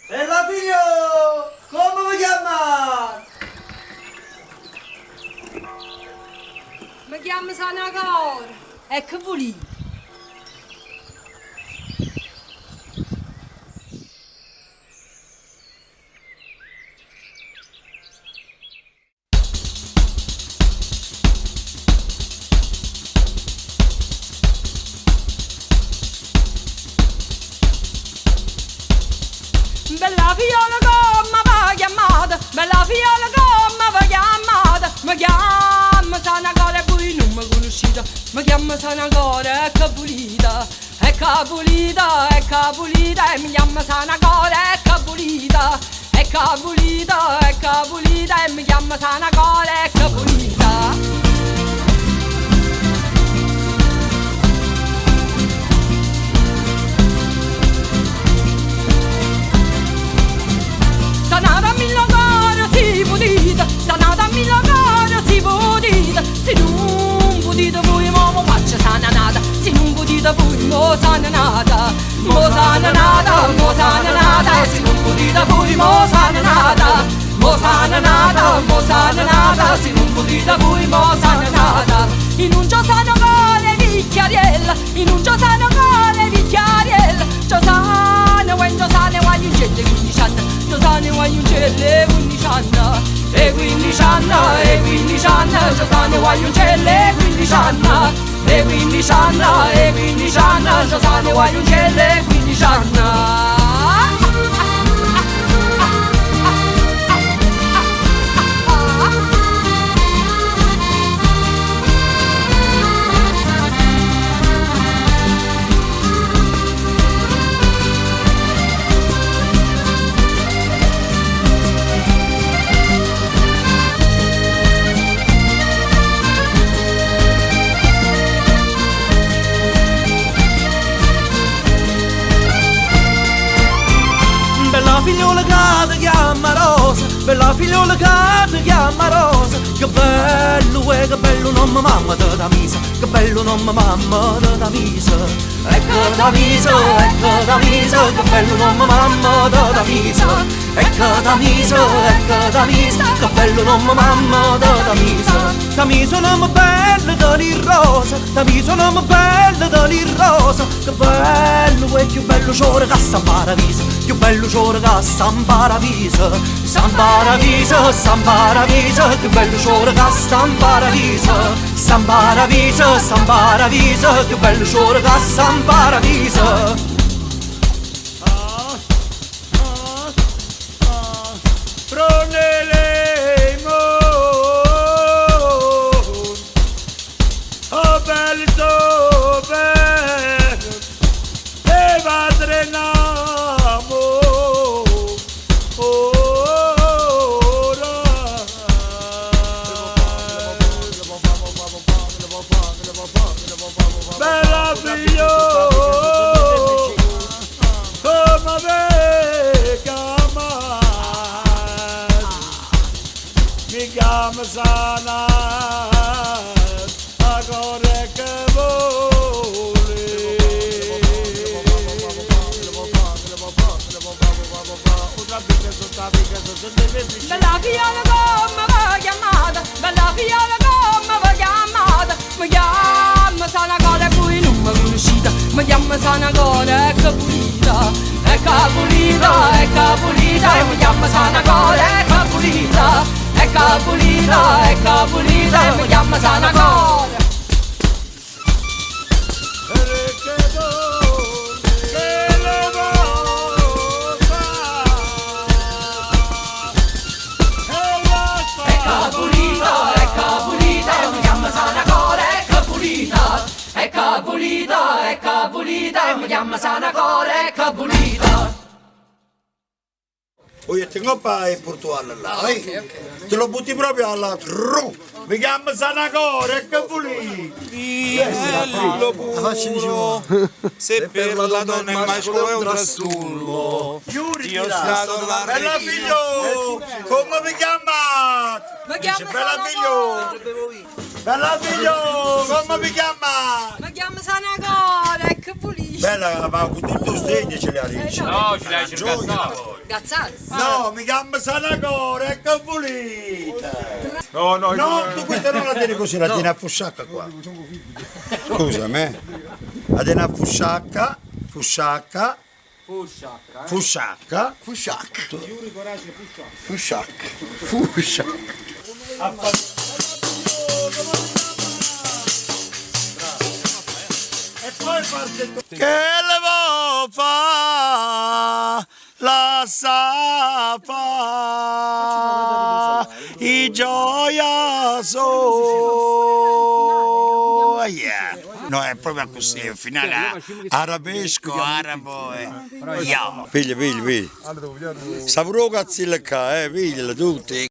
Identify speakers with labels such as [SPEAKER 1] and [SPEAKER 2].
[SPEAKER 1] Bella figlio, come vi chiamate?
[SPEAKER 2] Mi chiamo Sanagora. E che volete? Bella fiola come va chiamata, bella fiola come va chiamata. Mi chiamo Sanagora e voi non mi conoscete. Mi chiamo Sanagora e Capulita, e Capulita, e Capulita. E mi chiamo Sanagora e Capulita, e Capulita, e Capulita. E mi chiamo Sanagora e Capulita. Sanata mi logora si potete, sanata mi logora si potete. Se non potete voi mo faccio sananata, se non potete voi mo sananata, mo sananata, mo sananata. Se non potete voi mo sananata, mo sananata, mo sananata. Se non potete voi mo sananata. In un gio sanagore vicchiariella, in un gio sanagore vicchiariella. Giosane, when Giosane, why you get the 15 anni? Giosane, why you get the 15 anni? E 15 anni, e 15 anni. Giosane, why you get the 15 anni? E 15 anni, e 15 anni. Giosane, why you get the 15 anni?
[SPEAKER 1] Bella figliola che ti chiama Rosa, bella figliola che ti chiama Rosa. Che bello nome mamma da misa, che bello nome mamma da misa. Ecco da misa, ecco da misa, che bello nome mamma da misa. Ecco da misa, ecco da misa, che bello nome mamma da misa. Da misa nome bello da rosa, da misa nome bello da rosa. Che bello e più bello ciore che sta in paradiso, più bello ciore che sta in paradiso. Sta in paradiso, sta in paradiso, che bello ciore che sta in paradiso. Sta in paradiso, sta in paradiso, che bello ciore che sta in paradiso.
[SPEAKER 3] Bella figlio, come me chiama? Mi chiama Sana, agora che vuole.
[SPEAKER 2] Bella fiola come va chiamata, bella fiola come va chiamata. Mi chiamo Sanagora e voi non mi conoscete. Mi chiamo Sanagora e Capulita, e Capulita, e Capulita. E mi chiamo Sanagora e Capulita, e Capulita, e Capulita. E mi chiamo Sanagora. È Capulita, è Capulita, e mi chiama Sanagora, è Capulita.
[SPEAKER 3] Io tengo pa e portuale là, te lo butti proprio alla tru. Mi chiamo Sanagora, è Capulita.
[SPEAKER 4] Bello puro, se per la donna il mascolo è un trastullo. Io stato la
[SPEAKER 3] Bella figlio, come vi chiamate?
[SPEAKER 2] Mi chiamo
[SPEAKER 3] Bella figlio,
[SPEAKER 2] Sanagora.
[SPEAKER 3] bella figlio, come vi chiamate?
[SPEAKER 2] Mi chiamo Sanagora, è Capulita.
[SPEAKER 3] Bella, ma con tutto sdegno ce l'ha ricci.
[SPEAKER 4] No, ce l'hai cercato.
[SPEAKER 2] Gazzale.
[SPEAKER 3] No, mi chiamo Sanagore, è che volete.
[SPEAKER 4] No,
[SPEAKER 3] No, tu questa non la tieni così, la tieni a fusciacca qua. Scusami. La tieni a fusciacca, fusciacca. Fusciacca. E poi parte tu. Che le vuoi fa? La sapa I gioia so. Yeah. No, è proprio così, è un finale arabesco, arabo. Yeah. Piglia. Sapro cazzilla qua, pigliala tutti.